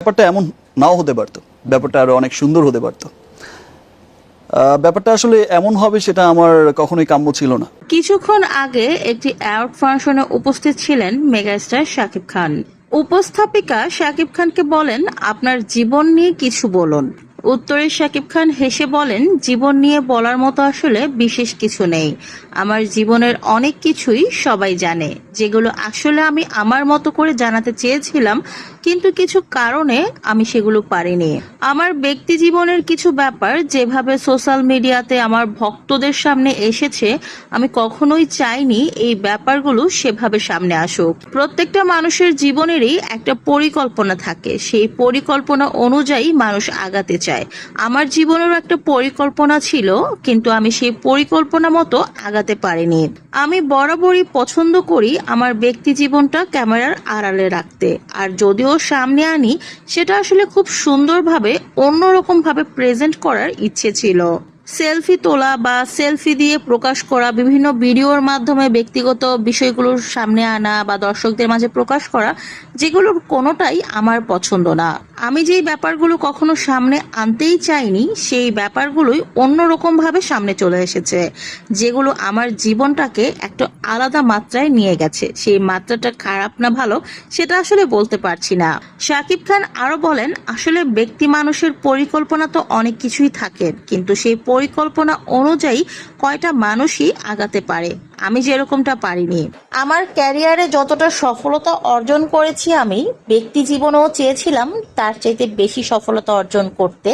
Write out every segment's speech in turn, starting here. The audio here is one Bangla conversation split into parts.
ব্যাপারটা এমন নাও হতে পারতো, ব্যাপারটা আরো অনেক সুন্দর হতে পারতো। ব্যাপারটা আসলে এমন হবে সেটা আমার কখনোই কাম্য ছিল না। কিছুক্ষণ আগে একটি অ্যাওয়ার্ড ফাংশনে উপস্থিত ছিলেন মেগাস্টার শাকিব খান। উপস্থাপিকা শাকিব খানকে বলেন, আপনার জীবন নিয়ে কিছু বলুন। উত্তরে শাকিব খান হেসে বলেন, জীবন নিয়ে বলার মতো আসলে বিশেষ কিছু নেই। আমার জীবনের অনেক কিছুই সবাই জানে, যেগুলো আসলে আমি আমার মতো করে জানাতে চেয়েছিলাম, কিন্তু কিছু কারণে আমি সেগুলো পারিনি। আমার ব্যক্তি জীবনের কিছু ব্যাপার যেভাবে সোশ্যাল মিডিয়াতে আমার ভক্তদের সামনে এসেছে, আমি কখনোই চাইনি এই ব্যাপারগুলো সেভাবে সামনে আসুক। প্রত্যেকটা মানুষের জীবনেরই একটা পরিকল্পনা থাকে, সেই পরিকল্পনা অনুযায়ী মানুষ আগাতে চায়। আমার জীবনেরও একটা পরিকল্পনা ছিল, কিন্তু আমি সেই পরিকল্পনা মতো আগাতে পারিনি। আমি বরাবরই পছন্দ করি আমার ব্যক্তি জীবনটা ক্যামেরার আড়ালে রাখতে, আর যদিও সামনে আনি, সেটা আসলে খুব সুন্দরভাবে অন্যরকম ভাবে প্রেজেন্ট করার ইচ্ছে ছিল। সেলফি তোলা বা সেলফি দিয়ে প্রকাশ করা, বিভিন্ন ভিডিওর মাধ্যমে ব্যক্তিগত বিষয়গুলোর সামনে আনা বা দর্শকদের মাঝে প্রকাশ করা, যেগুলোর কোনোটাই আমার পছন্দ না। আমি যেই ব্যাপারগুলো কখনো সামনে আনতেই চাইনি, সেই ব্যাপারগুলোই অন্যরকম ভাবে সামনে চলে এসেছে, যেগুলো আমার জীবনটাকে একটা আলাদা মাত্রায় নিয়ে গেছে। সেই মাত্রাটা খারাপ না ভালো সেটা আসলে বলতে পারছি না। শাকিব খান আরো বলেন, আসলে ব্যক্তি মানুষের পরিকল্পনা তো অনেক কিছুই থাকে, কিন্তু সেই পরিকল্পনা অনুযায়ী কয়টা মানুষই আগাতে পারে। আমি যেরকমটা পারিনি। আমার ক্যারিয়ারে যতটা সফলতা অর্জন করেছি, আমি ব্যক্তি জীবনেও চেয়েছিলাম তার চাইতে বেশি সফলতা অর্জন করতে,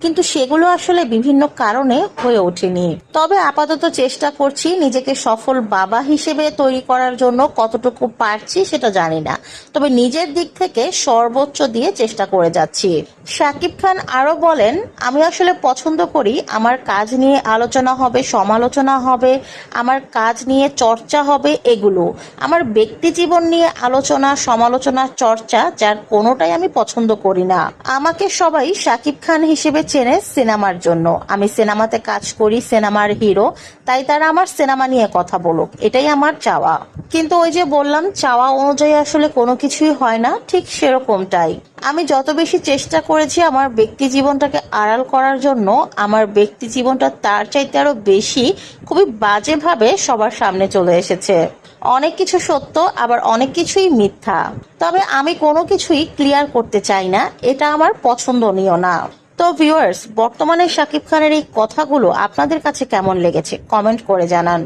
কিন্তু সেগুলো আসলে বিভিন্ন কারণে হয়ে ওঠেনি। তবে আপাতত চেষ্টা করছি নিজেকে সফল বাবা হিসেবে তৈরি করার জন্য। কতটুকু পারছি সেটা জানি না, তবে নিজের দিক থেকে সর্বোচ্চ দিয়ে চেষ্টা করে যাচ্ছি। শাকিব খান আরো বলেন, আমি আসলে পছন্দ করি আমার কাজ নিয়ে আলোচনা হবে, সমালোচনা হবে, আমার কাজ নিয়ে চর্চা হবে। এগুলো আমার ব্যক্তি জীবন নিয়ে আলোচনা, সমালোচনা, চর্চা, যার কোনোটাই আমি পছন্দ করি না। আমাকে সবাই শাকিব খান হিসেবে চেনে সিনেমার জন্য। আমি সিনেমাতে কাজ করি, সিনেমার হিরো, তাই তারা আমার সিনেমা নিয়ে কথা বলুক, এটাই আমার চাওয়া। কিন্তু ওই যে বললাম, চাওয়া অনুযায়ী আসলে কোনো কিছুই হয় না, ঠিক সেরকমটাই। আমি যত বেশি চেষ্টা করেছি আমার ব্যক্তি জীবনটাকে আড়াল করার জন্য, আমার ব্যক্তি জীবনটা তার চাইতে আরো বেশি খুবই বাজেভাবে সবার সামনে চলে এসেছে। অনেক কিছু সত্য, আবার অনেক কিছুই মিথ্যা। তবে আমি কোনো কিছুই ক্লিয়ার করতে চাই না, এটা আমার পছন্দনীয় না। তো ভিউয়ার্স, বর্তমানে শাকিব খানের এই কথাগুলো আপনাদের কাছে কেমন লেগেছে কমেন্ট করে জানান।